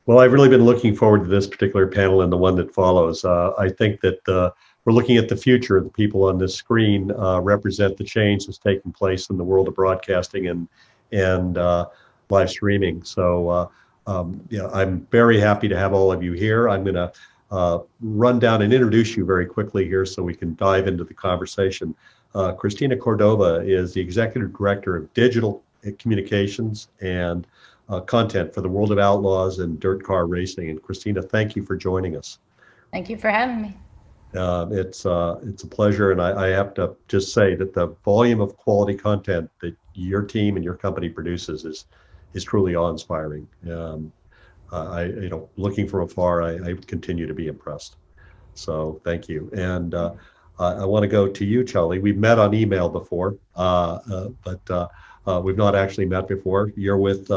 Well, I've really been looking forward to this particular panel and the one that follows. I think that we're looking at the future. The people on this screen represent the change that's taking place in the world of broadcasting and live streaming. So, yeah, I'm very happy to have all of you here. I'm going to run down and introduce you very quickly here so we can dive into the conversation. Cristina Cordova is the Executive Director of Digital Communications and content for the world of Outlaws and DIRTcar racing. And Cristina, thank you for joining us. Thank you for having me. It's a pleasure, and I have to just say that the volume of quality content that your team and your company produces is truly awe-inspiring. Looking from afar, I continue to be impressed. So thank you. And I want to go to you, Chalee. We've met on email before, but we've not actually met before. You're with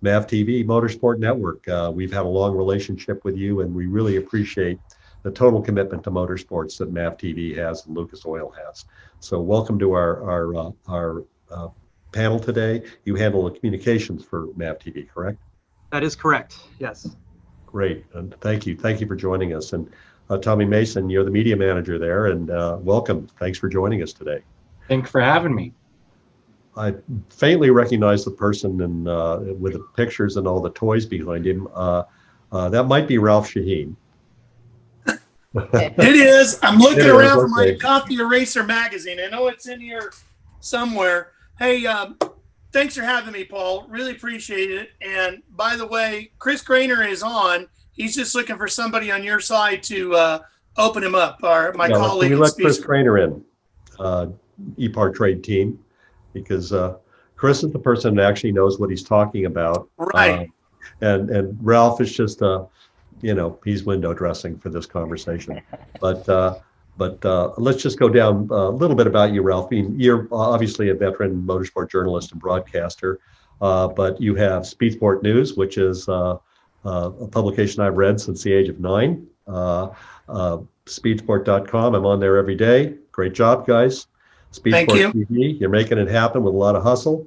MAVTV Motorsport Network. We've had a long relationship with you, and we really appreciate the total commitment to motorsports that MAVTV has and Lucas Oil has. So welcome to our panel today. You handle the communications for MAVTV, correct? That is correct, yes. Great, and thank you. Thank you for joining us. And Tommy Mason, you're the media manager there, and welcome. Thanks for joining us today. Thanks for having me. I faintly recognize the person with the pictures and all the toys behind him. That might be Ralph Sheheen. It is. I'm looking around for my okay. Coffee Eraser magazine. I know it's in here somewhere. Hey, thanks for having me, Paul. Really appreciate it. And by the way, Chris Graner is on. He's just looking for somebody on your side to open him up. My colleague. Can we let Chris Graner in, EPAR trade team, because Chris is the person that actually knows what he's talking about. Right. And Ralph is just he's window dressing for this conversation. But let's just go down a little bit about you, Ralph. I mean, you're obviously a veteran motorsport journalist and broadcaster, but you have Speed Sport News, which is a publication I've read since the age of 9. Speedsport.com. I'm on there every day. Great job, guys. Speed Sport TV, you're making it happen with a lot of hustle.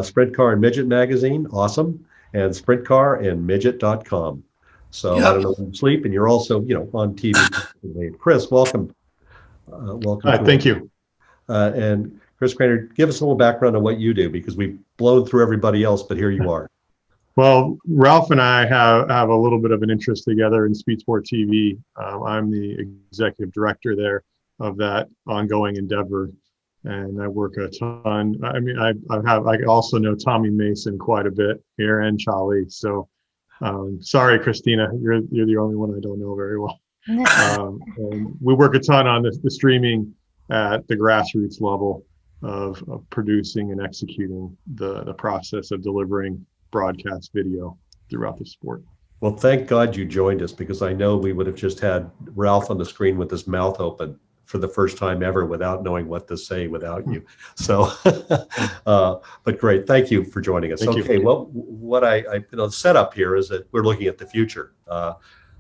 Sprint Car and Midget Magazine, awesome. And Sprint Car and Midget.com. So I don't know when you sleep, and you're also, on TV. Chris, welcome. Welcome. Hi, thank you. And Chris Graner, give us a little background on what you do, because we've blown through everybody else, but here you are. Well, Ralph and I have a little bit of an interest together in Speed Sport TV. I'm the executive director there of that ongoing endeavor, and I work a ton. I mean, I also know Tommy Mason quite a bit here, and Chalee. So sorry, Cristina, you're the only one I don't know very well. And we work a ton on the streaming at the grassroots level of producing and executing the process of delivering broadcast video throughout the sport. Well, thank God you joined us, because I know we would have just had Ralph on the screen with his mouth open for the first time ever without knowing what to say without you. So, but great. Thank you for joining us. Thank okay. You. Well, what I set up here is that we're looking at the future.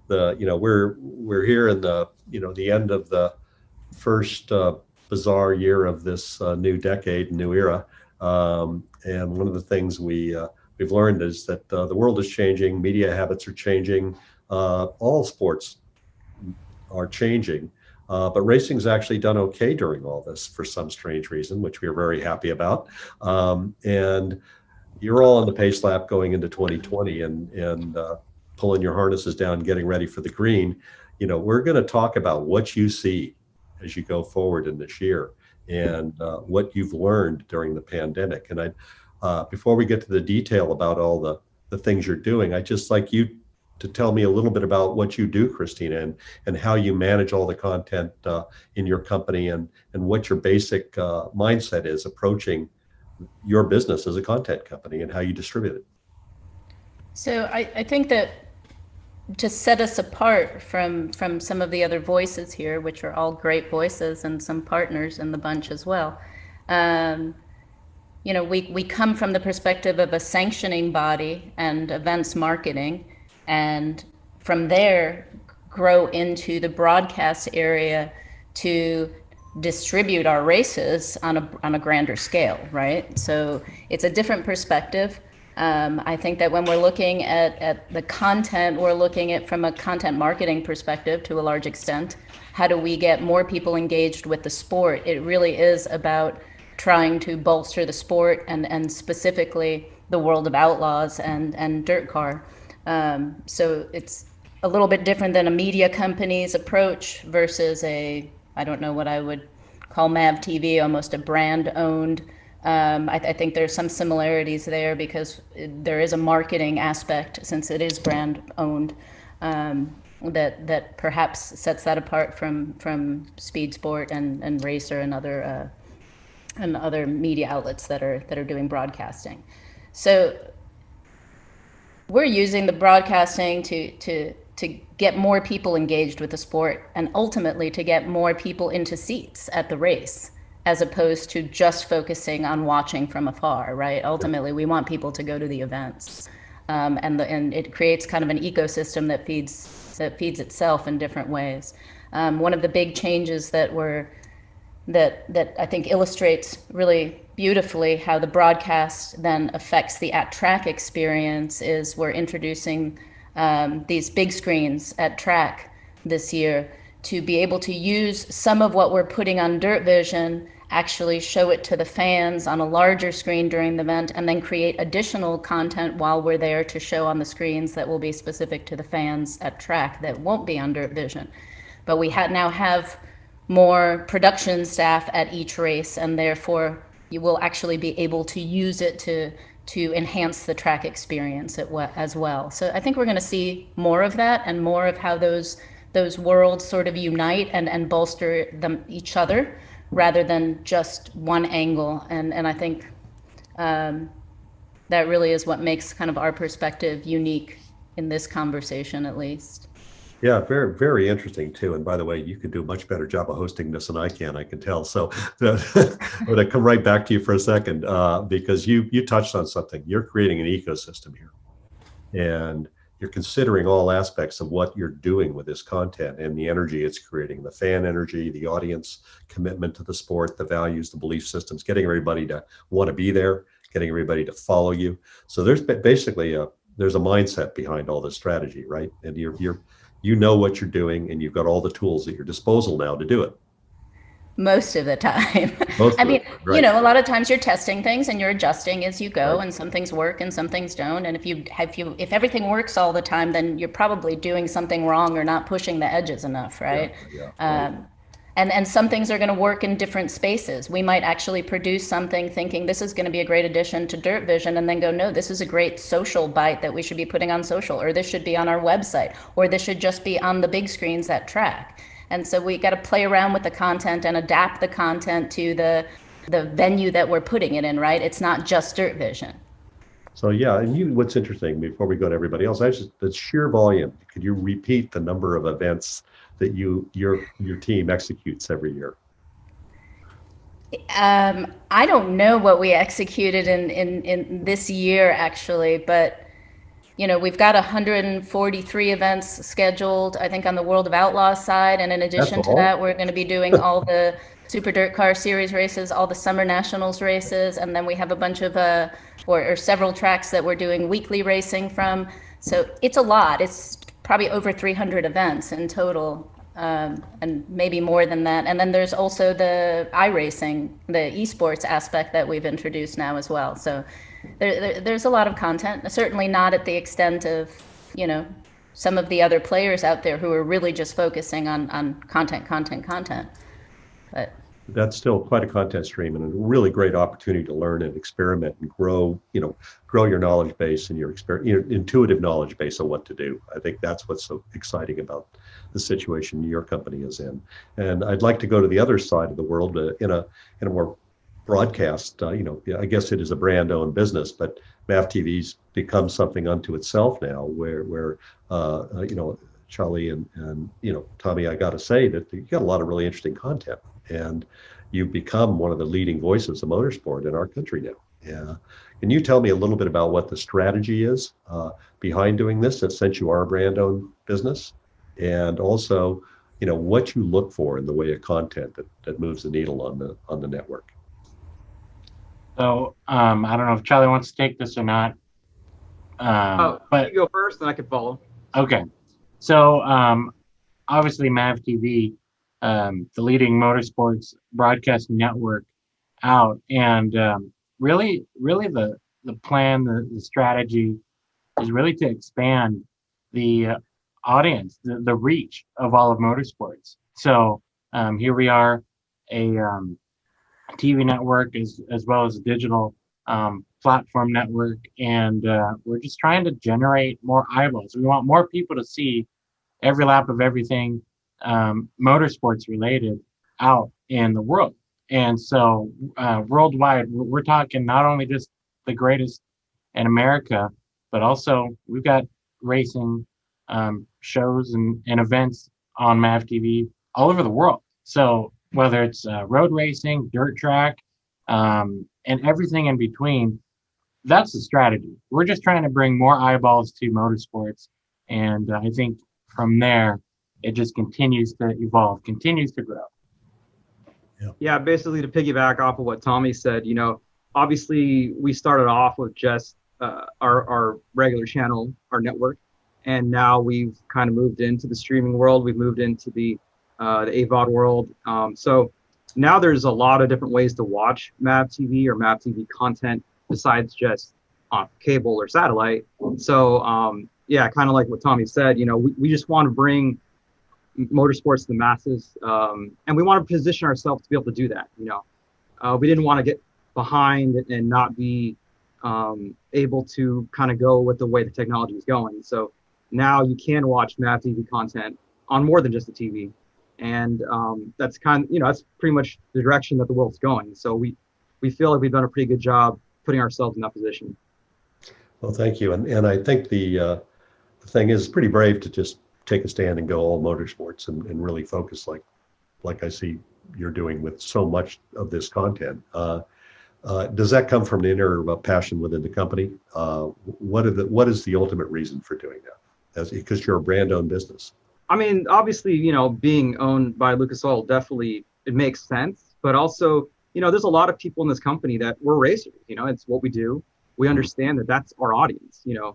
We're here in the end of the first bizarre year of this new decade, new era. And one of the things we've learned is that the world is changing, media habits are changing, all sports are changing. But racing's actually done okay during all this for some strange reason, which we are very happy about. And you're all on the pace lap going into 2020 and pulling your harnesses down, getting ready for the green. We're going to talk about what you see as you go forward in this year and what you've learned during the pandemic. And before we get to the detail about all the things you're doing, I'd just like you to tell me a little bit about what you do, Cristina, and how you manage all the content in your company and what your basic mindset is approaching your business as a content company and how you distribute it. So I think that to set us apart from some of the other voices here, which are all great voices and some partners in the bunch as well, we come from the perspective of a sanctioning body and events marketing, and from there grow into the broadcast area to distribute our races on a grander scale, right? So it's a different perspective. I think that when we're looking at the content, we're looking at from a content marketing perspective to a large extent. How do we get more people engaged with the sport? It really is about trying to bolster the sport and specifically the world of Outlaws and DIRTcar. So it's a little bit different than a media company's approach versus I don't know what I would call MAVTV, almost a brand owned. I think there's some similarities there because there is a marketing aspect since it is brand owned that perhaps sets that apart from Speed Sport and Racer and other media outlets that are doing broadcasting. So we're using the broadcasting to get more people engaged with the sport and ultimately to get more people into seats at the race, as opposed to just focusing on watching from afar, right? Ultimately, we want people to go to the events, and it creates kind of an ecosystem that feeds itself in different ways. One of the big changes that I think illustrates really beautifully how the broadcast then affects the at-track experience is we're introducing these big screens at track this year to be able to use some of what we're putting on Dirt Vision, actually show it to the fans on a larger screen during the event, and then create additional content while we're there to show on the screens that will be specific to the fans at track that won't be on Dirt Vision. But we now have more production staff at each race, and therefore you will actually be able to use it to enhance the track experience as well. So I think we're going to see more of that and more of how those worlds sort of unite and bolster each other rather than just one angle. And I think that really is what makes kind of our perspective unique in this conversation, at least. Yeah, very, very interesting too. And by the way, you could do a much better job of hosting this than I can tell. So I'm going to come right back to you for a second because you touched on something. You're creating an ecosystem here. And you're considering all aspects of what you're doing with this content and the energy it's creating, the fan energy, the audience commitment to the sport, the values, the belief systems, getting everybody to want to be there, getting everybody to follow you. So there's basically there's a mindset behind all this strategy, right? And you know what you're doing and you've got all the tools at your disposal now to do it. Most of the time. I mean, right. A lot of times you're testing things and you're adjusting as you go, right. And some things work and some things don't. And if everything works all the time, then you're probably doing something wrong or not pushing the edges enough, right? Yeah, right. And some things are going to work in different spaces. We might actually produce something thinking this is going to be a great addition to Dirt Vision and then go, no, this is a great social bite that we should be putting on social, or this should be on our website, or this should just be on the big screens at track. And so we got to play around with the content and adapt the content to the venue that we're putting it in, right? It's not just Dirt Vision. So yeah, and what's interesting before we go to everybody else, the sheer volume. Could you repeat the number of events that your team executes every year? I don't know what we executed in this year actually, but we've got 143 events scheduled, I think, on the World of Outlaws side. And in addition to that, we're going to be doing all the Super DIRTcar Series races, all the Summer Nationals races. And then we have a bunch of, or several tracks that we're doing weekly racing from. So it's a lot. It's probably over 300 events in total, and maybe more than that. And then there's also the iRacing, the esports aspect that we've introduced now as well. So there's a lot of content, certainly not at the extent of, some of the other players out there who are really just focusing on content. But that's still quite a content stream and a really great opportunity to learn and experiment and grow your knowledge base and your intuitive knowledge base of what to do. I think that's what's so exciting about the situation your company is in. And I'd like to go to the other side of the world in a more broadcast, I guess it is a brand owned business, but MAVTV's become something unto itself now where Chalee and Tommy, I got to say that you got a lot of really interesting content and you've become one of the leading voices of motorsport in our country now. Yeah. Can you tell me a little bit about what the strategy is behind doing this, that since you are a brand owned business, and also, what you look for in the way of content that moves the needle on the network? So I don't know if Chalee wants to take this or not. You go first, then I can follow. Okay. So obviously MAVTV, the leading motorsports broadcasting network out, and really the plan, the strategy is really to expand the audience, the reach of all of motorsports. So here we are, a TV network as well as a digital platform network, and we're just trying to generate more eyeballs. We want more people to see every lap of everything motorsports related out in the world. And so worldwide, we're talking not only just the greatest in America, but also we've got racing shows and events on MAVTV all over the world. So whether it's road racing, dirt track, and everything in between, that's the strategy. We're just trying to bring more eyeballs to motorsports. And I think from there, it just continues to evolve, continues to grow. Yeah, basically to piggyback off of what Tommy said, obviously we started off with just our regular channel, our network, and now we've kind of moved into the streaming world. We've moved into the AVOD world. So now there's a lot of different ways to watch MAVTV or MAVTV content besides just on cable or satellite. So yeah, kind of like what Tommy said, we just want to bring motorsports to the masses, and we want to position ourselves to be able to do that. We didn't want to get behind and not be able to kind of go with the way the technology is going. So now you can watch MAVTV content on more than just the TV, and that's that's pretty much the direction that the world's going. So we feel like we've done a pretty good job putting ourselves in that position. Well, thank you, and I think the thing is pretty brave to just take a stand and go all motorsports and really focus like I see you're doing with so much of this content. Does that come from an inner passion within the company? What is the ultimate reason for doing that? Because you're a brand-owned business. I mean, obviously, being owned by Lucas Oil, definitely it makes sense. But also, there's a lot of people in this company that we're racers. It's what we do. We understand that that's our audience. Yeah.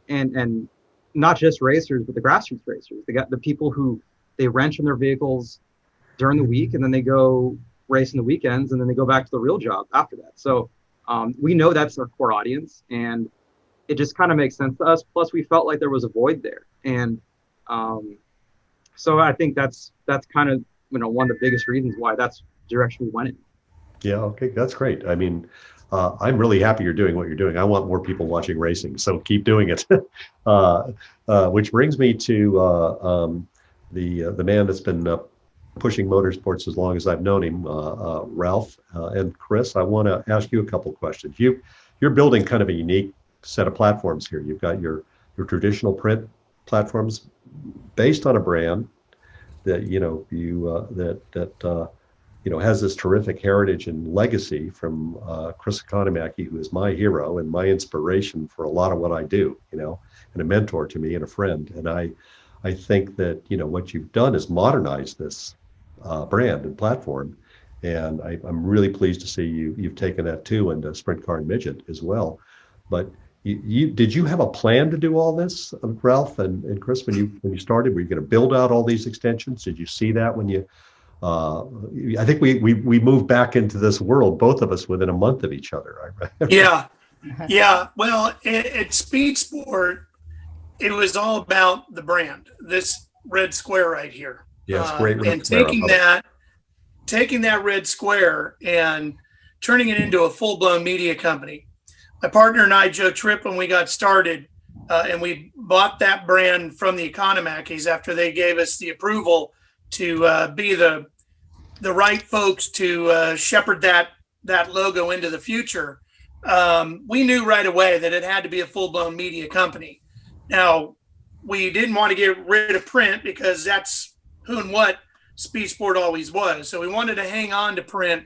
And not just racers, but the grassroots racers. They got the people who they rent from their vehicles during the week, and then they go race in the weekends, and then they go back to the real job after that. So we know that's our core audience, and it just kind of makes sense to us. Plus, we felt like there was a void there, and so I think that's kind of one of the biggest reasons why that's the direction we went in. Yeah. Okay, that's great. I mean, I'm really happy you're doing what you're doing. I want more people watching racing, so keep doing it. Which brings me to the man that's been pushing motorsports as long as I've known him, Ralph and Chris. I want to ask you a couple of questions. You're building kind of a unique set of platforms here. You've got your traditional print platforms based on a brand that has this terrific heritage and legacy from Chris Economaki, who is my hero and my inspiration for a lot of what I do, and a mentor to me and a friend. And I think that, what you've done is modernize this brand and platform. And I'm really pleased to see you've taken that too into Sprint Car and Midget as well. But did you have a plan to do all this, Ralph and Chris, when you started? Were you going to build out all these extensions? Did you see that when you I think we moved back into this world, both of us, within a month of each other. Right? Yeah. Well, at Speed Sport, it was all about the brand. This red square right here. Yeah, it's great. And taking that red square and turning it into a full-blown media company. My partner and I, Joe Tripp, when we got started, and we bought that brand from the Economakis after they gave us the approval to be the right folks to shepherd that logo into the future. We knew right away that it had to be a full-blown media company. Now, we didn't want to get rid of print because that's who and what Speed Sport always was. So we wanted to hang on to print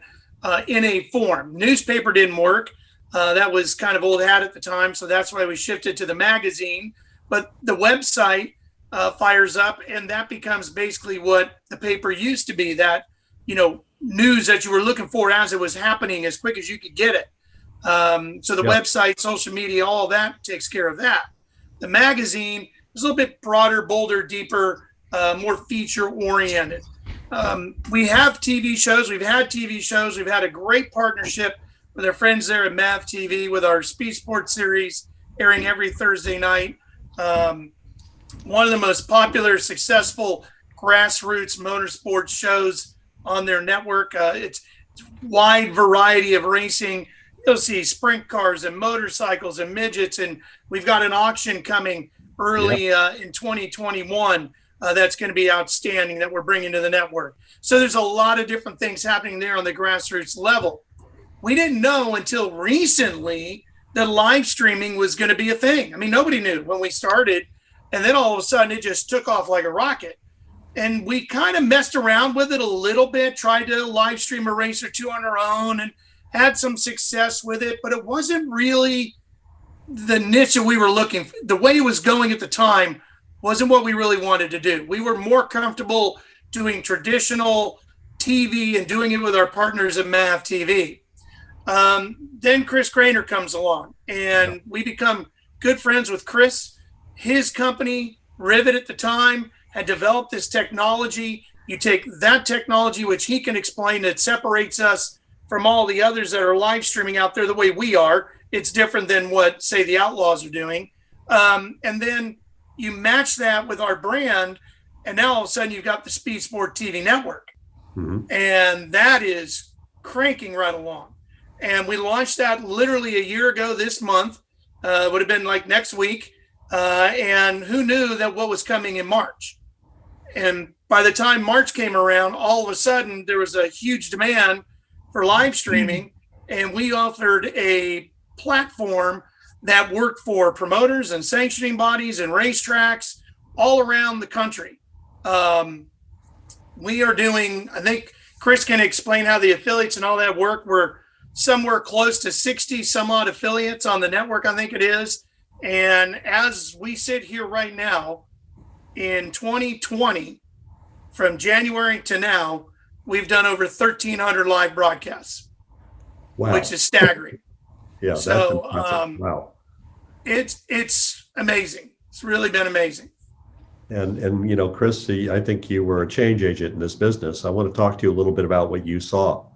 in a form. Newspaper didn't work. That was kind of old hat at the time. So that's why we shifted to the magazine. But the website fires up, and that becomes basically what the paper used to be, that news that you were looking for as it was happening, as quick as you could get it. So the website, social media, all of that takes care of that. The magazine is a little bit broader, bolder, deeper, more feature oriented. We have TV shows. We've had TV shows. We've had a great partnership with our friends there at MAVTV with our Speed Sports series airing every Thursday night. One of the most popular, successful grassroots motorsports shows on their network. It's wide variety of racing. You'll see sprint cars and motorcycles and midgets, and we've got an auction coming early in 2021 that's going to be outstanding that we're bringing to the network. So there's a lot of different things happening there on the grassroots level. We didn't know until recently that live streaming was going to be a thing. I mean, nobody knew when we started, and then all of a sudden it just took off like a rocket. And we kind of messed around with it a little bit, tried to live stream a race or two on our own and had some success with it, but it wasn't really the niche that we were looking for. The way it was going at the time wasn't what we really wanted to do. We were more comfortable doing traditional TV and doing it with our partners at MAVTV. Then Chris Graner comes along, and we become good friends with Chris. His company, Rivet at the time, had developed this technology. You take that technology, which he can explain, that separates us from all the others that are live streaming out there the way we are. It's different than what, say, the Outlaws are doing. And then you match that with our brand, and now all of a sudden you've got the Speed Sport TV network. And that is cranking right along. And we launched that literally a year ago this month. Would have been like next week. And who knew that what was coming in March? And by the time March came around, all of a sudden there was a huge demand for live streaming, and we offered a platform that worked for promoters and sanctioning bodies and racetracks all around the country. We are doing, I think Chris can explain how the affiliates and all that work. We're somewhere close to 60 some odd affiliates on the network, I think it is. And as we sit here right now in 2020, from January to now, we've done over 1,300 live broadcasts, which is staggering. So wow, it's amazing. It's really been amazing. And you know, Chris, I think you were a change agent in this business. I want to talk to you a little bit about what you saw.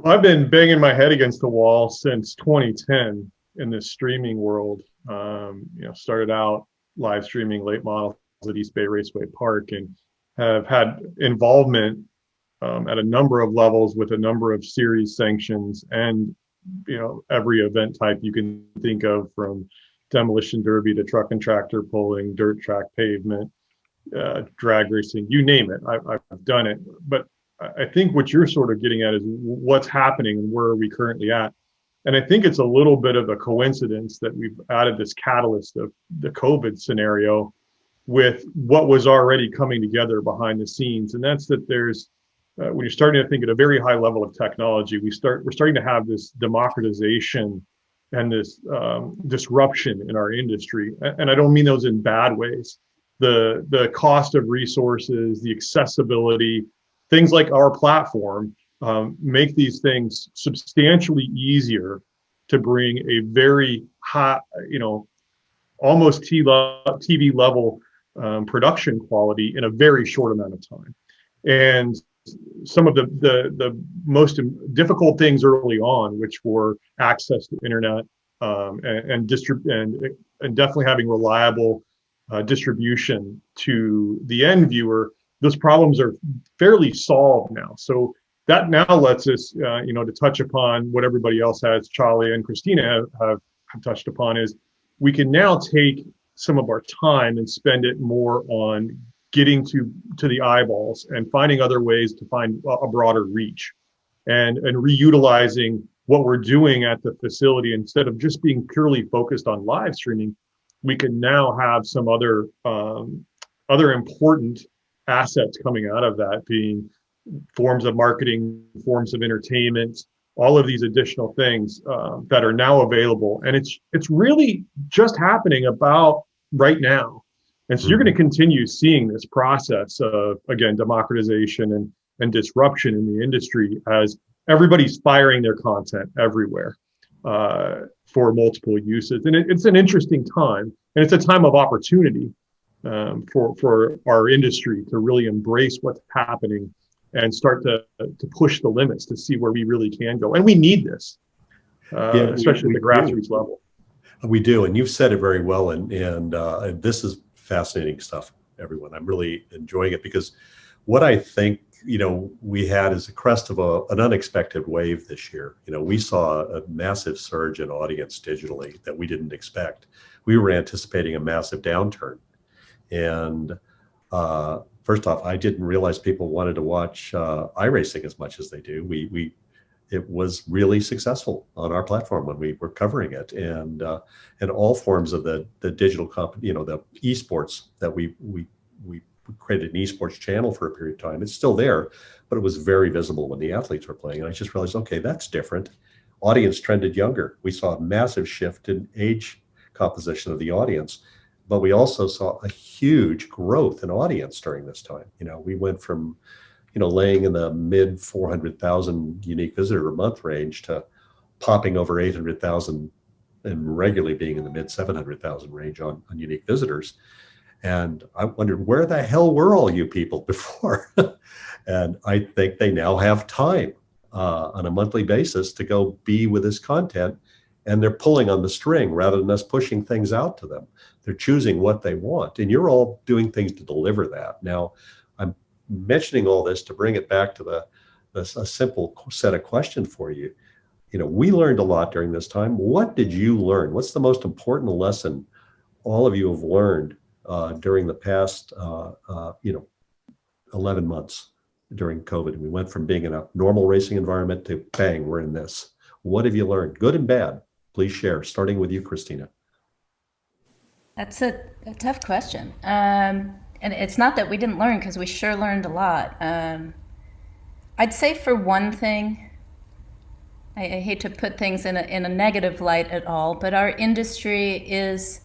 I've been banging my head against the wall since 2010 in this streaming world. Started out live streaming late models at East Bay Raceway Park, and have had involvement at a number of levels with a number of series sanctions and every event type you can think of, from demolition derby to truck and tractor pulling, dirt track, pavement, drag racing, you name it. I've done it. But I think what you're sort of getting at is what's happening and where are we currently at. And I think it's a little bit of a coincidence that we've added this catalyst of the COVID scenario with what was already coming together behind the scenes. And that's that there's, when you're starting to think at a very high level of technology, we're starting to have this democratization and this disruption in our industry. And I don't mean those in bad ways. The cost of resources, the accessibility, things like our platform make these things substantially easier to bring a very high, almost TV level production quality in a very short amount of time. And some of the most difficult things early on, which were access to internet and definitely having reliable distribution to the end viewer, those problems are fairly solved now. So that now lets us, to touch upon what everybody else has, Chalee and Cristina have touched upon, is we can now take some of our time and spend it more on getting to the eyeballs and finding other ways to find a broader reach, and reutilizing what we're doing at the facility. Instead of just being purely focused on live streaming, we can now have some other important assets coming out of that, being forms of marketing, forms of entertainment, all of these additional things that are now available. And it's really just happening about right now. And so you're going to continue seeing this process of, again, democratization and disruption in the industry as everybody's firing their content everywhere. for multiple uses. And it's an interesting time, and it's a time of opportunity for our industry to really embrace what's happening and start to push the limits to see where we really can go. And we need this, especially at the grassroots level. We do, and you've said it very well. And this is fascinating stuff, everyone. I'm really enjoying it because what I think we had is a crest of an unexpected wave this year. We saw a massive surge in audience digitally that we didn't expect. We were anticipating a massive downturn, and first off, I didn't realize people wanted to watch iRacing as much as they do. It was really successful on our platform when we were covering it, and all forms of the digital the esports that we created an esports channel for a period of time. It's still there, but it was very visible when the athletes were playing. And I just realized, okay, that's different. Audience trended younger. We saw a massive shift in age composition of the audience, but we also saw a huge growth in audience during this time. We went from laying in the mid 400,000 unique visitor a month range to popping over 800,000 and regularly being in the mid 700,000 range on unique visitors. And I wondered, where the hell were all you people before? And I think they now have time on a monthly basis to go be with this content, and they're pulling on the string rather than us pushing things out to them. They're choosing what they want, and you're all doing things to deliver that. Now, I'm mentioning all this to bring it back to a simple set of questions for you. We learned a lot during this time. What did you learn? What's the most important lesson all of you have learned during the past 11 months during COVID? We went from being in a normal racing environment to bang, we're in this. What have you learned, good and bad? Please share, starting with you, Cristina. That's a tough question. And it's not that we didn't learn, because we sure learned a lot. I'd say for one thing, I hate to put things in a negative light at all, but our industry is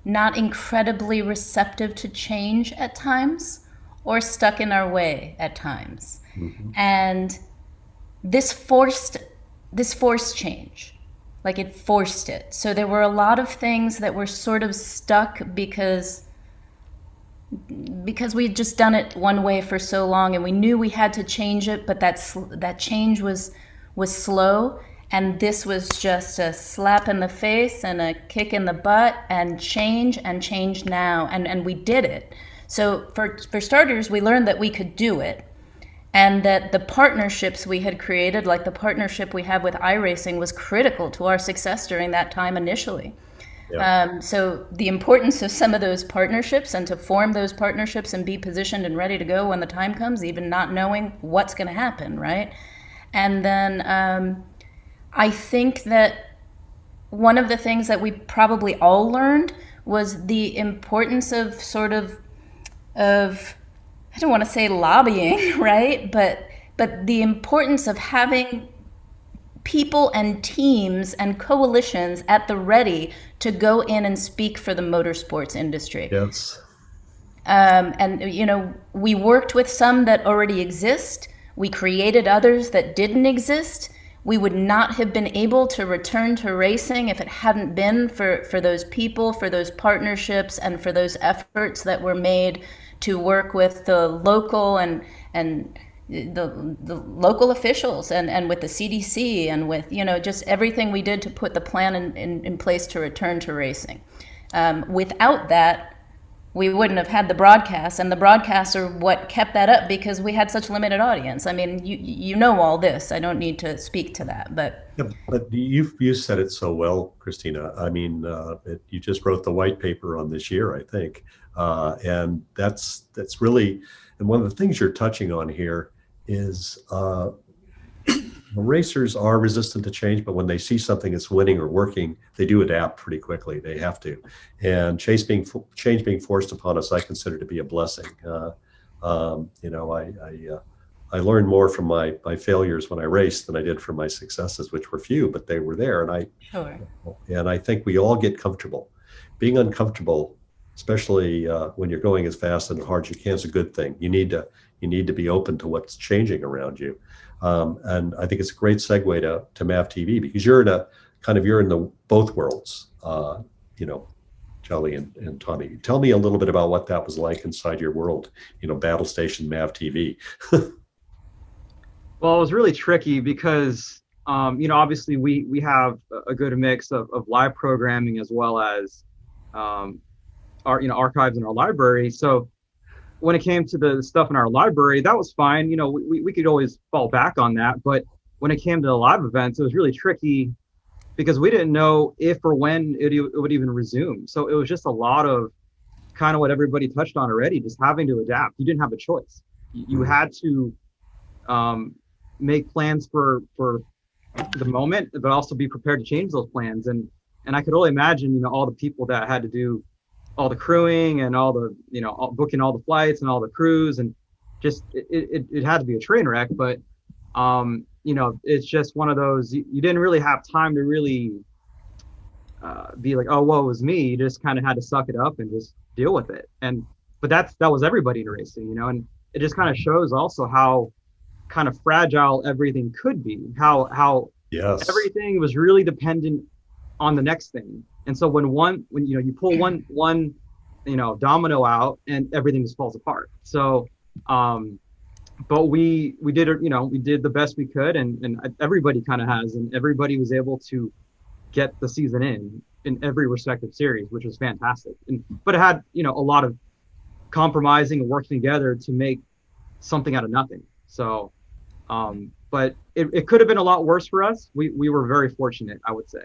not incredibly receptive to change at times, or stuck in our way at times. Mm-hmm. And this forced change. Like, it forced it. So there were a lot of things that were sort of stuck because we'd just done it one way for so long, and we knew we had to change it, but that change was slow. And this was just a slap in the face and a kick in the butt, and change now. And we did it. So for starters, we learned that we could do it, and that the partnerships we had created, like the partnership we have with iRacing, was critical to our success during that time initially. Yeah. So the importance of some of those partnerships, and to form those partnerships and be positioned and ready to go when the time comes, even not knowing what's going to happen, right? And then I think that one of the things that we probably all learned was the importance of I don't want to say lobbying, right? But the importance of having people and teams and coalitions at the ready to go in and speak for the motorsports industry. Yes. And we worked with some that already exist. We created others that didn't exist. We would not have been able to return to racing if it hadn't been for those people, for those partnerships, and for those efforts that were made to work with the local and the local officials, and with the CDC, and with just everything we did to put the plan in place to return to racing. Without that, we wouldn't have had the broadcast, and the broadcasts are what kept that up, because we had such limited audience. I mean, you know all this. I don't need to speak to that, but yeah, but you said it so well, Cristina. I mean, you just wrote the white paper on this year, I think, and that's really, and one of the things you're touching on here is racers are resistant to change, but when they see something that's winning or working, they do adapt pretty quickly. They have to. And change being forced upon us, I consider to be a blessing. I learned more from my failures when I raced than I did from my successes, which were few, but they were there. And I think we all get comfortable. Being uncomfortable, especially when you're going as fast and hard as you can, is a good thing. You need to be open to what's changing around you. And I think it's a great segue to MAVTV, because you're in kind of you're in the both worlds, you know, Chalee and Tony. Tell me a little bit about what that was like inside your world, you know, Battle Station MAVTV. Well, it was really tricky because, you know, obviously we have a good mix of live programming as well as our, you know, archives in our library. So when it came to the stuff in our library, that was fine. You know, we could always fall back on that. But when it came to the live events, it was really tricky because we didn't know if or when it would even resume. So it was just a lot of kind of what everybody touched on already, just having to adapt. You didn't have a choice. You had to make plans for the moment, but also be prepared to change those plans. And I could only imagine, you know, all the people that had to do all the crewing and all the, you know, booking all the flights and all the crews, and just it had to be a train wreck. But you know, it's just one of those, you didn't really have time to really be like, oh, woe was me. You just kind of had to suck it up and just deal with it. But that was everybody in racing, you know, and it just kind of shows also how kind of fragile everything could be, how Yes. everything was really dependent on the next thing. And so when you know, you pull one you know, domino out and everything just falls apart. So but we did, you know, we did the best we could, and everybody kind of has, and everybody was able to get the season in every respective series, which was fantastic. But it had, you know, a lot of compromising and working together to make something out of nothing. So but it could have been a lot worse for us. We were very fortunate, I would say.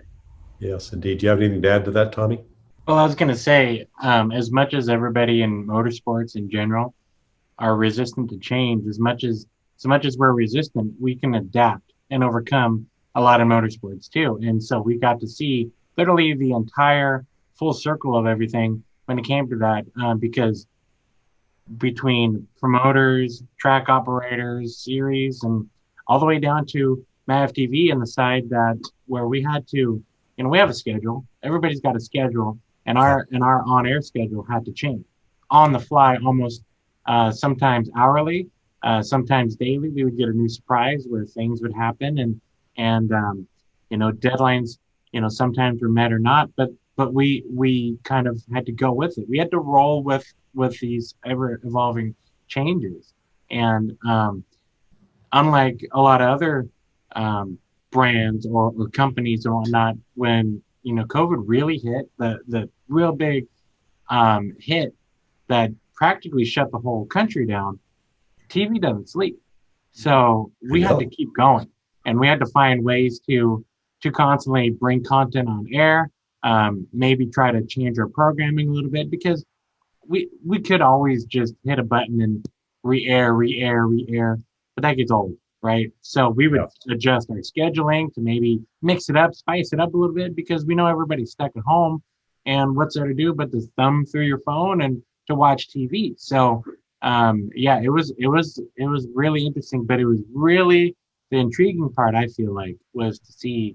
Yes, indeed. Do you have anything to add to that, Tommy? Well, I was going to say, as much as everybody in motorsports in general are resistant to change, as much as we're resistant, we can adapt and overcome a lot of motorsports too. And so we got to see literally the entire full circle of everything when it came to that, because between promoters, track operators, series, and all the way down to MAVTV and the side that where we had to, you know, we have a schedule. Everybody's got a schedule, and our on-air schedule had to change on the fly, almost sometimes hourly, sometimes daily. We would get a new surprise where things would happen, and you know, deadlines, you know, sometimes were met or not, but we kind of had to go with it. We had to roll with these ever evolving changes. And unlike a lot of other brands or companies or whatnot, when, you know, COVID really hit, the real big hit that practically shut the whole country down, TV doesn't sleep. So we had to keep going, and we had to find ways to constantly bring content on air, maybe try to change our programming a little bit, because we could always just hit a button and re-air, but that gets old, right? So we would adjust our scheduling to maybe mix it up, spice it up a little bit, because we know everybody's stuck at home, and what's there to do but to thumb through your phone and to watch TV. So yeah, it was really interesting, but it was really the intriguing part, I feel like, was to see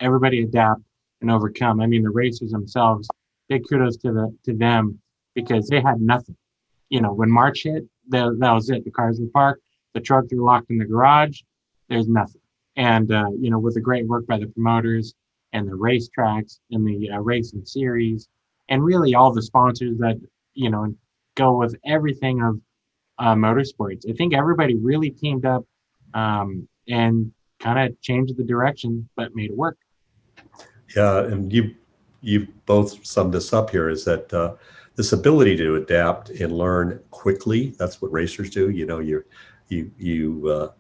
everybody adapt and overcome. I mean, the racers themselves, big kudos to them, because they had nothing. You know, when March hit, that was it. The cars were parked, the trucks were locked in the garage. There's nothing. And you know, with the great work by the promoters and the racetracks and the racing series, and really all the sponsors that, you know, go with everything of motorsports, I think everybody really teamed up and kind of changed the direction, but made it work. Yeah, and you both summed this up here, is that this ability to adapt and learn quickly, that's what racers do. You know, the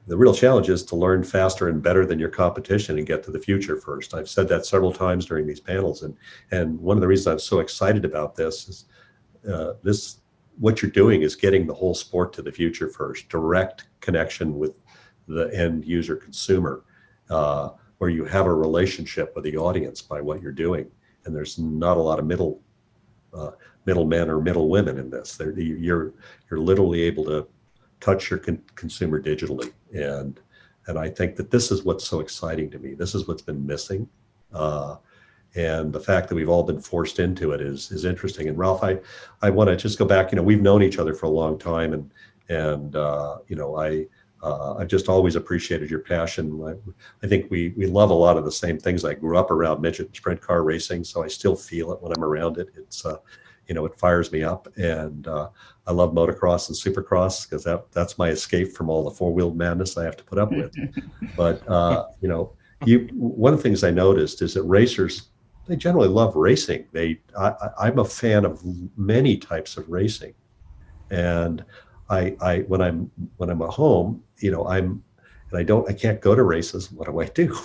real challenge is to learn faster and better than your competition and get to the future first. I've said that several times during these panels, and one of the reasons I'm so excited about this is what you're doing is getting the whole sport to the future first, direct connection with the end user consumer, where you have a relationship with the audience by what you're doing, and there's not a lot of middlemen or middle women in this. You're literally able to touch your consumer digitally, and I think that this is what's so exciting to me. This is what's been missing, and the fact that we've all been forced into it is interesting. And Ralph, I want to just go back. You know, we've known each other for a long time, and you know, I've just always appreciated your passion. I think we love a lot of the same things. I grew up around midget sprint car racing, so I still feel it when I'm around it. It's it fires me up, and I love motocross and supercross because that's my escape from all the four-wheeled madness I have to put up with. But one of the things I noticed is that racers, they generally love racing. I'm a fan of many types of racing, and I when I'm at home, I can't go to races. What do I do?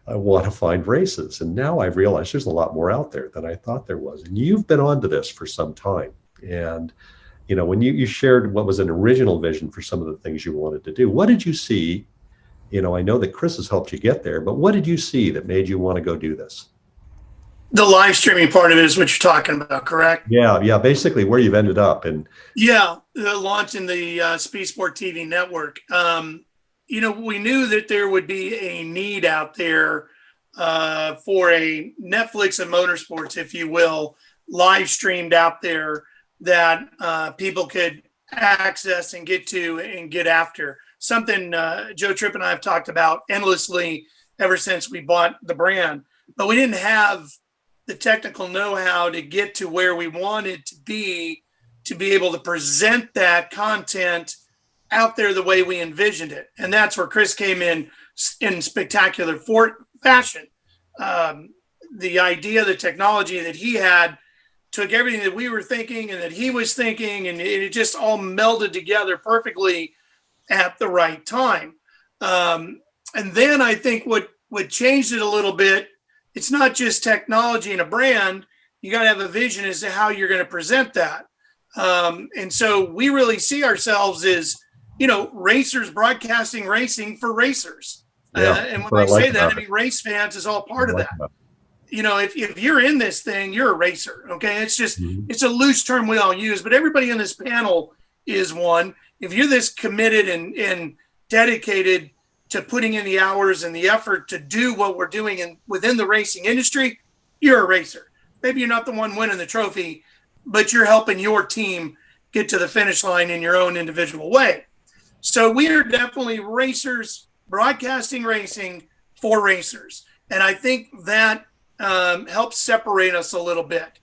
I want to find races, and now I've realized there's a lot more out there than I thought there was. And you've been onto this for some time, and when you shared what was an original vision for some of the things you wanted to do, what did you see? I know that Chris has helped you get there, but what did you see that made you want to go do this? The live streaming part of it is what you're talking about, correct? Yeah, basically where you've ended up. And yeah, the launch in the Speed Sport TV network. We knew that there would be a need out there for a Netflix of motorsports, if you will, live streamed out there that people could access and get to and get after. Something Joe Tripp and I have talked about endlessly ever since we bought the brand, but we didn't have the technical know-how to get to where we wanted to be able to present that content out there the way we envisioned it. And that's where Chris came in spectacular fashion. The idea, the technology that he had took everything that we were thinking and that he was thinking, and it just all melded together perfectly at the right time. And then I think what changed it a little bit, it's not just technology and a brand. You got to have a vision as to how you're going to present that. And so we really see ourselves as, racers broadcasting racing for racers. Yeah, and when I say that, I mean, race fans is all part of that. If you're in this thing, you're a racer. Okay. It's just, it's a loose term we all use, but everybody in this panel is one. If you're this committed and dedicated to putting in the hours and the effort to do what we're doing within the racing industry, you're a racer. Maybe you're not the one winning the trophy, but you're helping your team get to the finish line in your own individual way. So we are definitely racers, broadcasting racing for racers. And I think that helps separate us a little bit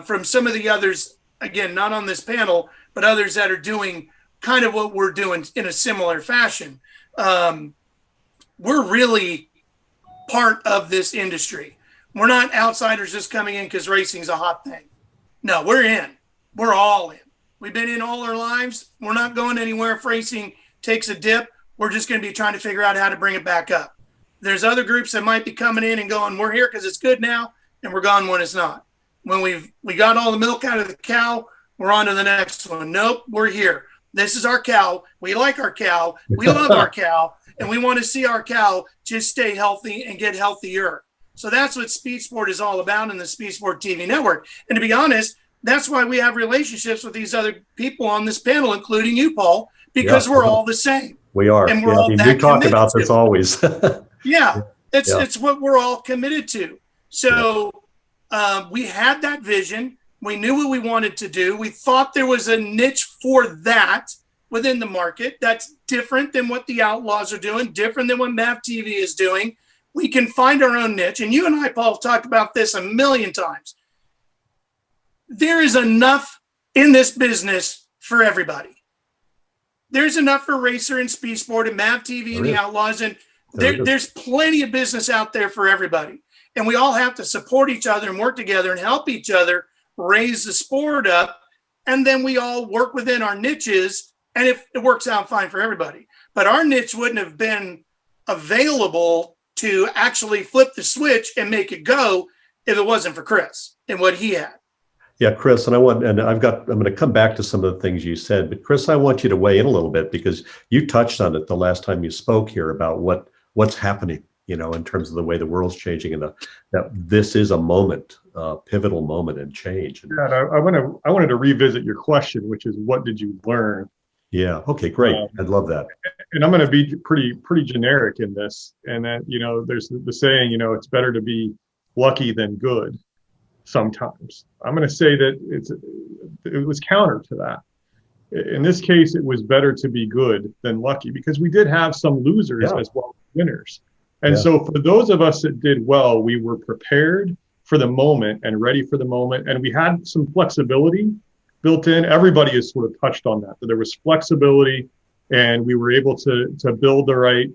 from some of the others, again, not on this panel, but others that are doing kind of what we're doing in a similar fashion. We're really part of this industry. We're not outsiders just coming in because racing's a hot thing. No, we're in. We're all in. We've been in all our lives. We're not going anywhere if racing takes a dip. We're just going to be trying to figure out how to bring it back up. There's other groups that might be coming in and going, we're here because it's good now, and we're gone when it's not. When we got all the milk out of the cow, we're on to the next one. Nope, we're here. This is our cow. We like our cow. We love our cow. And we want to see our cow just stay healthy and get healthier. So that's what Speed Sport is all about in the Speed Sport TV network. And to be honest, that's why we have relationships with these other people on this panel, including you, Paul, because we're all the same. We are. And we're all that we talk about this always. It's what we're all committed to. So we had that vision. We knew what we wanted to do. We thought there was a niche for that within the market that's different than what the Outlaws are doing, different than what MAVTV is doing. We can find our own niche. And you and I, Paul, have talked about this a million times. There is enough in this business for everybody. There's enough for Racer and Speed Sport and MAVTV and the Outlaws. And there's plenty of business out there for everybody. And we all have to support each other and work together and help each other raise the sport up. And then we all work within our niches. And if it works out fine for everybody, but our niche wouldn't have been available to actually flip the switch and make it go if it wasn't for Chris and what he had. Yeah, Chris, and I'm going to come back to some of the things you said, but Chris, I want you to weigh in a little bit because you touched on it the last time you spoke here about what's happening, in terms of the way the world's changing and that this is a moment, pivotal moment in change. And, I wanted to revisit your question, which is what did you learn? Yeah. Okay, great. I'd love that. And I'm going to be pretty generic in this. And that, there's the saying, it's better to be lucky than good sometimes. I'm going to say that it was counter to that. in this case, it was better to be good than lucky, because we did have some losers as well as winners. And so for those of us that did well, we were prepared for the moment and ready for the moment. And we had some flexibility built in. Everybody has sort of touched on that there was flexibility, and we were able to build the right,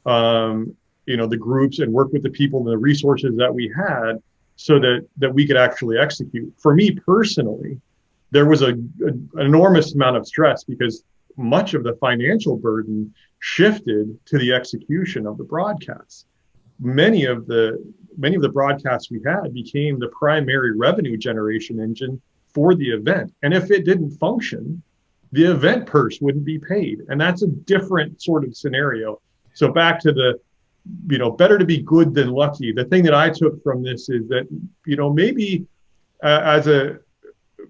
the groups and work with the people and the resources that we had so that we could actually execute. For me personally, there was an enormous amount of stress because much of the financial burden shifted to the execution of the broadcasts. Many of the broadcasts we had became the primary revenue generation engine for the event. And if it didn't function, the event purse wouldn't be paid. And that's a different sort of scenario. So back to the, better to be good than lucky. The thing that I took from this is that, maybe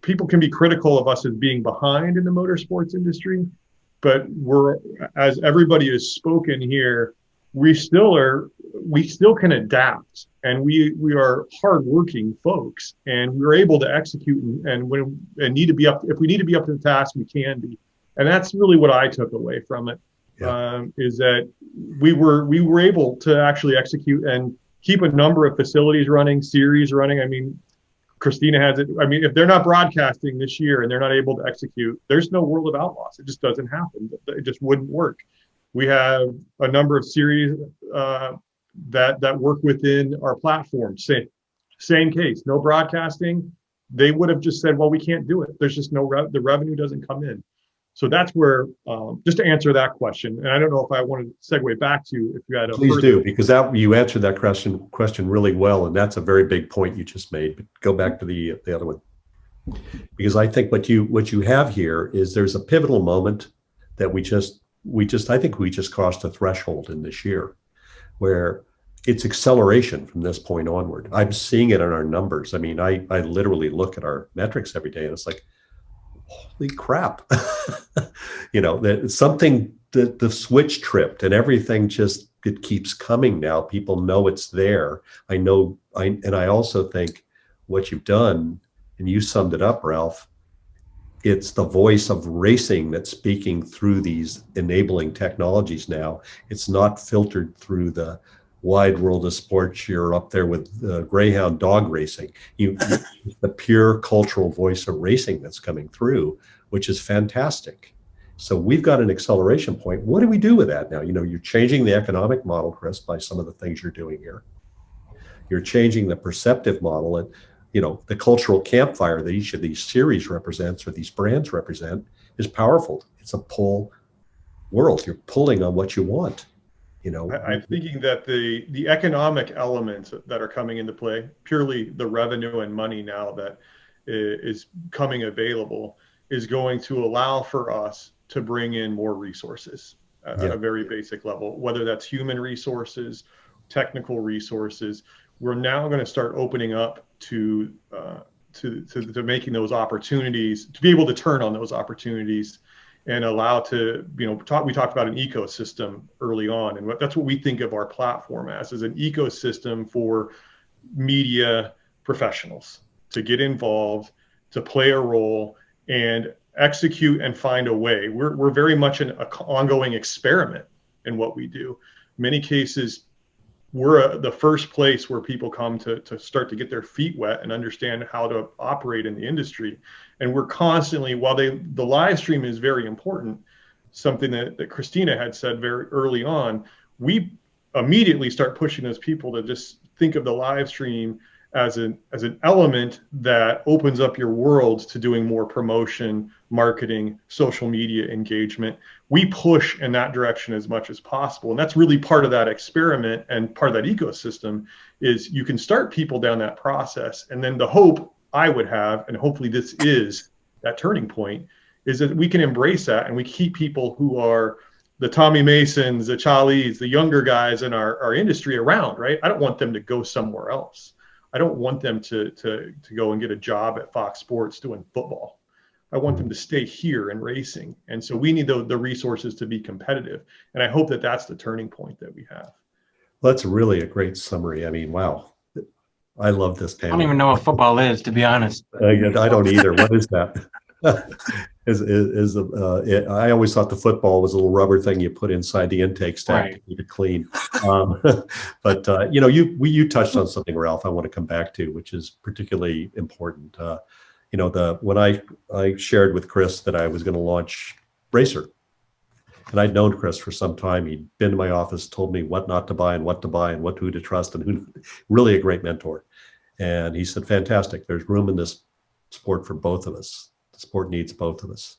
people can be critical of us as being behind in the motorsports industry, but as everybody has spoken here, we still can adapt, and we are hardworking folks, and we're able to execute if we need to be up to the task, we can be. And that's really what I took away from it, is that we were able to actually execute and keep a number of facilities running, series running. I mean, Cristina has it. I mean, if they're not broadcasting this year and they're not able to execute, there's no World of Outlaws. It just doesn't happen. It just wouldn't work. We have a number of series that work within our platform. Same case, no broadcasting. They would have just said, well, we can't do it. There's just the revenue doesn't come in. So that's where, just to answer that question, and I don't know if I want to segue back to if you had a Please do, because you answered that question really well, and that's a very big point you just made. But go back to the other one, because I think what you have here is there's a pivotal moment that I think we just crossed a threshold in this year, where it's acceleration from this point onward. I'm seeing it in our numbers. I mean, I literally look at our metrics every day, and it's like, holy crap. That something, the switch tripped, and everything it keeps coming now. People know it's there. And I also think what you've done, and you summed it up, Ralph, it's the voice of racing that's speaking through these enabling technologies now. It's not filtered through the wide world of sports. You're up there with greyhound dog racing. The pure cultural voice of racing that's coming through, which is fantastic. So we've got an acceleration point. What do we do with that now? You're changing the economic model, Chris, by some of the things you're doing here. You're changing the perceptive model, and the cultural campfire that each of these series represents, or these brands represent, is powerful. It's a pull world. You're pulling on what you want. I'm thinking that the economic elements that are coming into play, purely the revenue and money now that is coming available, is going to allow for us to bring in more resources at a very basic level, whether that's human resources, technical resources. We're now going to start opening up to making those opportunities, to be able to turn on those opportunities and allow to, we talked about an ecosystem early on, and that's what we think of our platform as an ecosystem for media professionals to get involved, to play a role, and execute and find a way. We're very much an ongoing experiment in what we do. In many cases, we're the first place where people come to start to get their feet wet and understand how to operate in the industry. And we're constantly, while the live stream is very important, something that Cristina had said very early on, we immediately start pushing those people to just think of the live stream as an element that opens up your world to doing more promotion, marketing, social media engagement. We push in that direction as much as possible. And that's really part of that experiment, and part of that ecosystem is you can start people down that process. And then the hope I would have, and hopefully this is that turning point, is that we can embrace that and we keep people who are the Tommy Masons, the Chalees, the younger guys in our industry around, right? I don't want them to go somewhere else. I don't want them to go and get a job at Fox Sports doing football. I want them to stay here in racing. And so we need the resources to be competitive. And I hope that that's the turning point that we have. Well, that's really a great summary. I mean, wow. I love this panel. I don't even know what football is, to be honest. I don't either. What is that? I always thought the football was a little rubber thing you put inside the intake stack Right. to keep it clean. But you touched on something, Ralph, I want to come back to, which is particularly important. When I shared with Chris that I was going to launch Racer, and I'd known Chris for some time. He'd been to my office, told me what not to buy and what to buy and who to trust, and who, really a great mentor. And he said, fantastic, there's room in this sport for both of us. The sport needs both of us.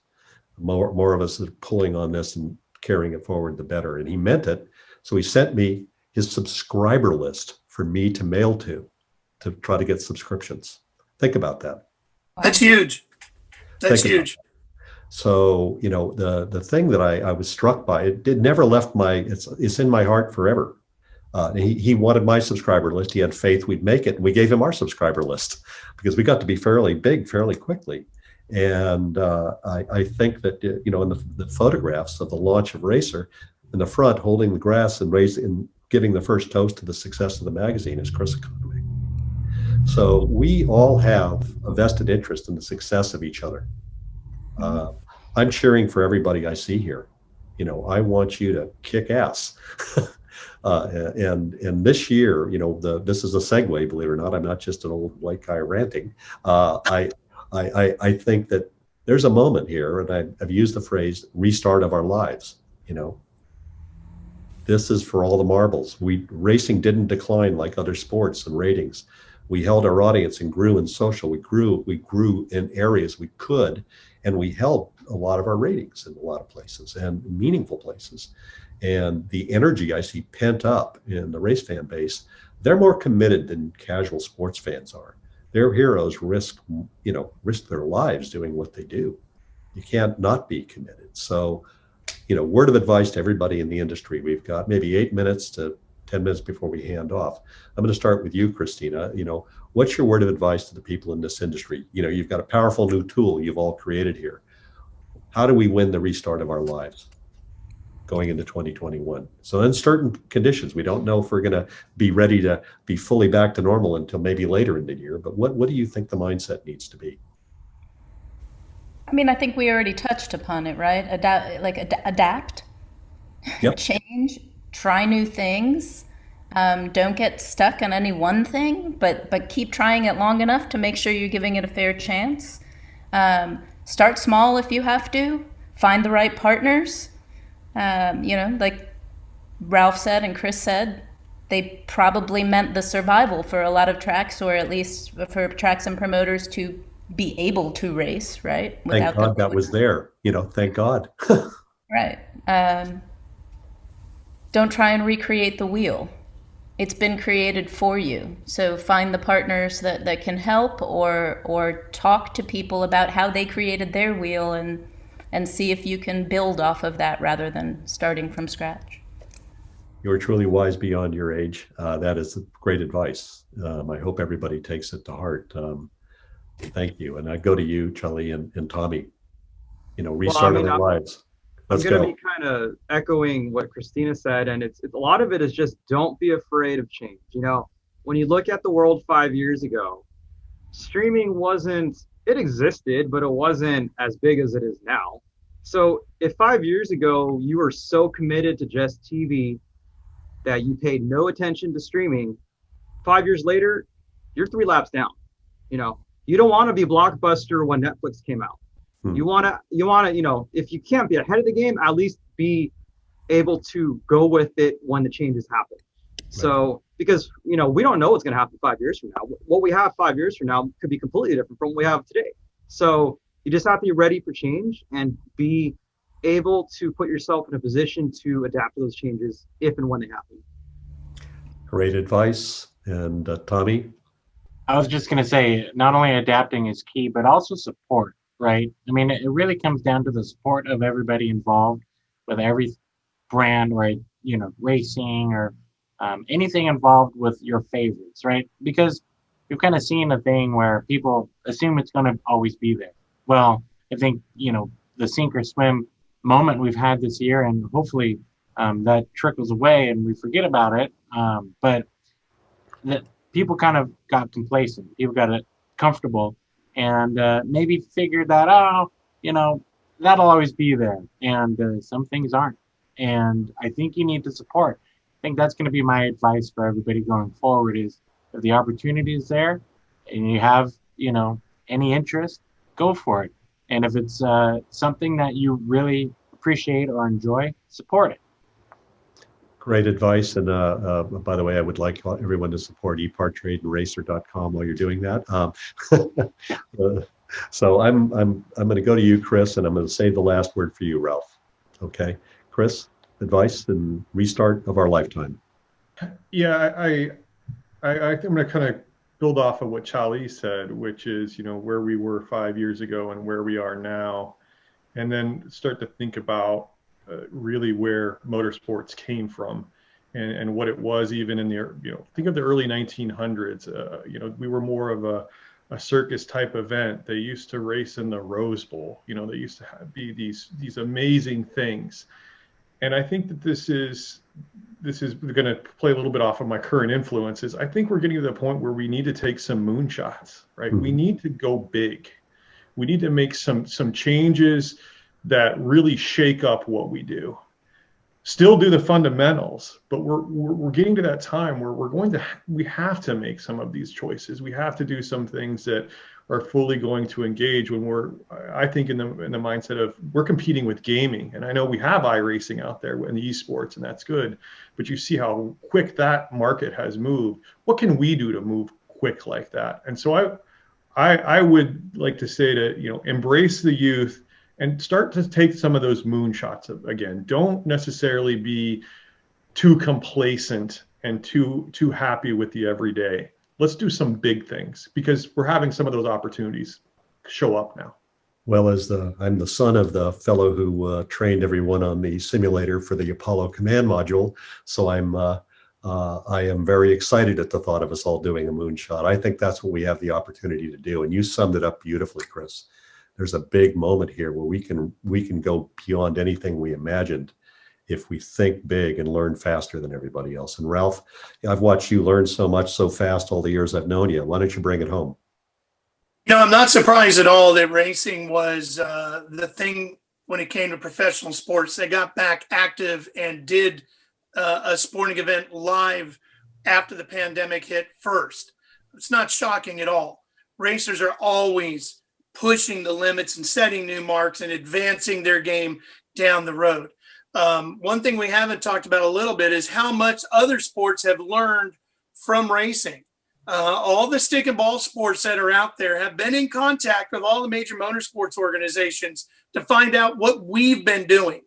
More of us are pulling on this and carrying it forward, the better. And he meant it. So he sent me his subscriber list for me to mail to try to get subscriptions. Think about that. That's huge. That's Think about huge. So, the thing that I was struck by, it never left it's in my heart forever. He wanted my subscriber list. He had faith we'd make it. And we gave him our subscriber list because we got to be fairly big fairly quickly. And I think that, in the photographs of the launch of Racer, in the front, holding the grass and giving the first toast to the success of the magazine is Chris Economy. So we all have a vested interest in the success of each other. I'm cheering for everybody I see here. I want you to kick ass. And this year, this is a segue, believe it or not. I'm not just an old white guy ranting. I think that there's a moment here, and I've used the phrase restart of our lives. This is for all the marbles. Racing didn't decline like other sports and ratings. We held our audience and grew in social. We grew in areas we could, and we held a lot of our ratings in a lot of places and meaningful places. And the energy I see pent up in the race fan base, they're more committed than casual sports fans are. Their heroes risk their lives doing what they do. You can't not be committed. So, word of advice to everybody in the industry. We've got maybe 8 minutes to 10 minutes before we hand off. I'm going to start with you, Cristina. What's your word of advice to the people in this industry? You've got a powerful new tool you've all created here. How do we win the restart of our lives going into 2021? So in certain conditions, we don't know if we're going to be ready to be fully back to normal until maybe later in the year. But what do you think the mindset needs to be? I mean, I think we already touched upon it, right? Adapt, Yep. change, try new things. Don't get stuck on any one thing, but keep trying it long enough to make sure you're giving it a fair chance. Start small if you have to. Find the right partners. Like Ralph said and Chris said, they probably meant the survival for a lot of tracks, or at least for tracks and promoters to be able to race, right? Thank God that was there. Thank God. Right. Don't try and recreate the wheel. It's been created for you. So find the partners that can help, or talk to people about how they created their wheel, and see if you can build off of that rather than starting from scratch. You're truly wise beyond your age. That is great advice. I hope everybody takes it to heart. Thank you. And I go to you, Chalee and Tommy. Restart our lives. Let's I'm going go. to be kind of echoing what Cristina said, and it's a lot of it is just don't be afraid of change. When you look at the world 5 years ago, streaming it existed, but it wasn't as big as it is now. So if 5 years ago you were so committed to just TV that you paid no attention to streaming, 5 years later, you're 3 laps down. You don't want to be Blockbuster when Netflix came out. You want to, if you can't be ahead of the game, at least be able to go with it when the changes happen. Right. So, because, we don't know what's going to happen 5 years from now. What we have 5 years from now could be completely different from what we have today. So you just have to be ready for change and be able to put yourself in a position to adapt to those changes if and when they happen. Great advice. And Tommy? I was just going to say, not only adapting is key, but also support, right? I mean, it really comes down to the support of everybody involved with every brand, right? Racing or anything involved with your favorites, right? Because you've kind of seen a thing where people assume it's going to always be there. Well, I think, the sink or swim moment we've had this year, and hopefully that trickles away and we forget about it. But that people kind of got complacent. People got comfortable and maybe figured that, that'll always be there, and some things aren't. And I think you need to support. I think that's going to be my advice for everybody going forward: is if the opportunity is there, and you have, any interest, go for it. And if it's something that you really appreciate or enjoy, support it. Great advice. And by the way, I would like everyone to support ePartTradeAndRacer.com while you're doing that. So I'm going to go to you, Chris, and I'm going to save the last word for you, Ralph. Okay, Chris, advice and restart of our lifetime. Yeah, I'm going to kind of build off of what Chalee said, which is, where we were 5 years ago and where we are now, and then start to think about really where motorsports came from and what it was even in the, think of the early 1900s. We were more of a circus type event. They used to race in the Rose Bowl. They used to be these amazing things. And I think that this is going to play a little bit off of my current influences. I think we're getting to the point where we need to take some moonshots, right? Mm-hmm. We need to go big. We need to make some changes that really shake up what we do. Still do the fundamentals, but we're getting to that time where we have to make some of these choices. We have to do some things that are fully going to engage when I think in the mindset of we're competing with gaming. And I know we have iRacing out there in the esports, and that's good, but you see how quick that market has moved. What can we do to move quick like that? And so I would like to say to, embrace the youth and start to take some of those moonshots again. Don't necessarily be too complacent and too happy with the everyday. Let's do some big things because we're having some of those opportunities show up now. Well, I'm the son of the fellow who trained everyone on the simulator for the Apollo command module, so I am very excited at the thought of us all doing a moonshot. I think that's what we have the opportunity to do, and you summed it up beautifully, Chris. There's a big moment here where we can go beyond anything we imagined if we think big and learn faster than everybody else. And Ralph, I've watched you learn so much so fast all the years I've known you. Why don't you bring it home? I'm not surprised at all that racing was the thing when it came to professional sports. They got back active and did a sporting event live after the pandemic hit first. It's not shocking at all. Racers are always pushing the limits and setting new marks and advancing their game down the road. One thing we haven't talked about a little bit is how much other sports have learned from racing. All the stick and ball sports that are out there have been in contact with all the major motorsports organizations to find out what we've been doing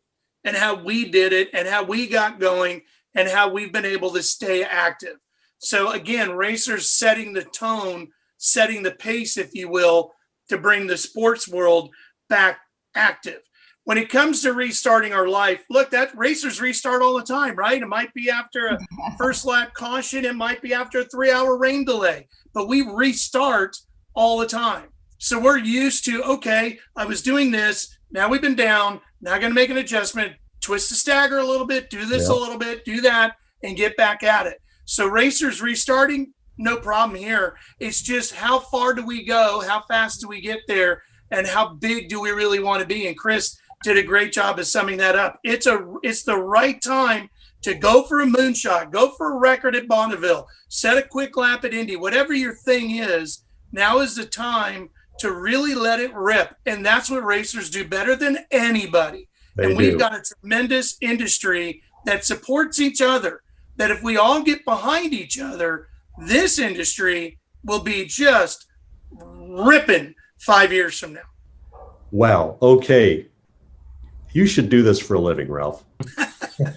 and how we did it and how we got going and how we've been able to stay active. So again, racers setting the tone, setting the pace, if you will, to bring the sports world back active. When it comes to restarting our life, look, that racers restart all the time, right? It might be after a first lap caution. It might be after a 3-hour rain delay, but we restart all the time. So we're used to, okay, I was doing this. Now we've been down. Now I'm going to make an adjustment, twist the stagger a little bit, do this a little bit, do that, and get back at it. So racers restarting, no problem here. It's just how far do we go? How fast do we get there? And how big do we really want to be? And Chris did a great job of summing that up. It's the right time to go for a moonshot, go for a record at Bonneville, set a quick lap at Indy, whatever your thing is. Now is the time to really let it rip. And that's what racers do better than anybody. We've got a tremendous industry that supports each other, that if we all get behind each other, this industry will be just ripping 5 years from now. Wow. Okay. You should do this for a living, Ralph.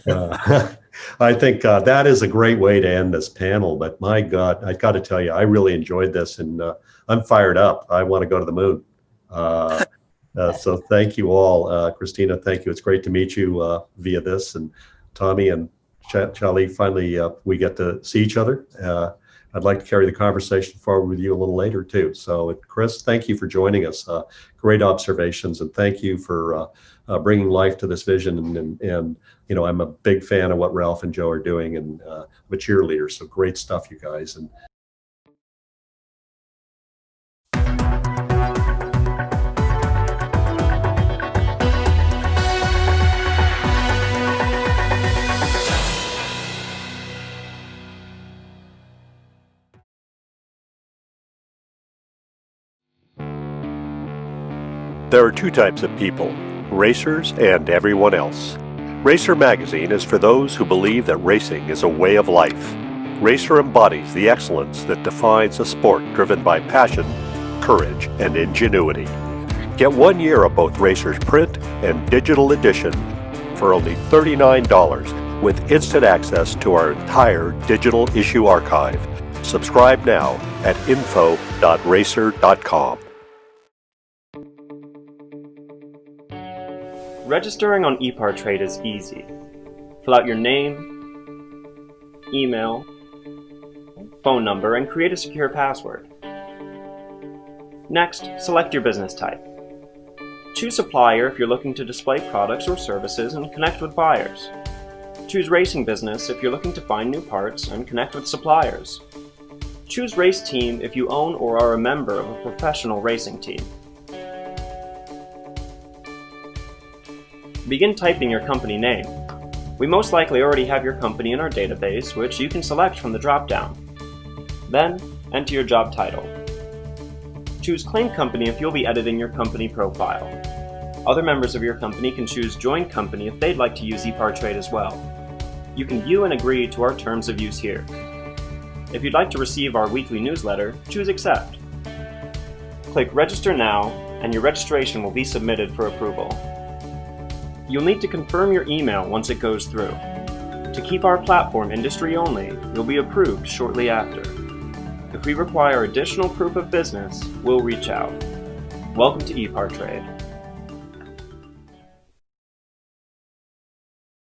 I think that is a great way to end this panel. But my God, I got to tell you, I really enjoyed this, and I'm fired up. I want to go to the moon. So thank you all. Cristina, thank you. It's great to meet you via this. And Tommy and Chalee, finally, we get to see each other. I'd like to carry the conversation forward with you a little later too. So Chris, thank you for joining us. Great observations, and thank you for bringing life to this vision. And I'm a big fan of what Ralph and Joe are doing, and I'm a cheerleader. So great stuff, you guys. And There are two types of people, racers and everyone else. Racer Magazine is for those who believe that racing is a way of life. Racer embodies the excellence that defines a sport driven by passion, courage, and ingenuity. Get 1 year of both Racer's print and digital edition for only $39 with instant access to our entire digital issue archive. Subscribe now at info.racer.com. Registering on ePartrade is easy. Fill out your name, email, phone number, and create a secure password. Next, select your business type. Choose supplier if you're looking to display products or services and connect with buyers. Choose racing business if you're looking to find new parts and connect with suppliers. Choose race team if you own or are a member of a professional racing team. Begin typing your company name. We most likely already have your company in our database, which you can select from the drop-down. Then, enter your job title. Choose Claim Company if you'll be editing your company profile. Other members of your company can choose Join Company if they'd like to use ePartrade as well. You can view and agree to our terms of use here. If you'd like to receive our weekly newsletter, choose Accept. Click Register Now, and your registration will be submitted for approval. You'll need to confirm your email once it goes through. To keep our platform industry only, you'll be approved shortly after. If we require additional proof of business, we'll reach out. Welcome to ePartrade.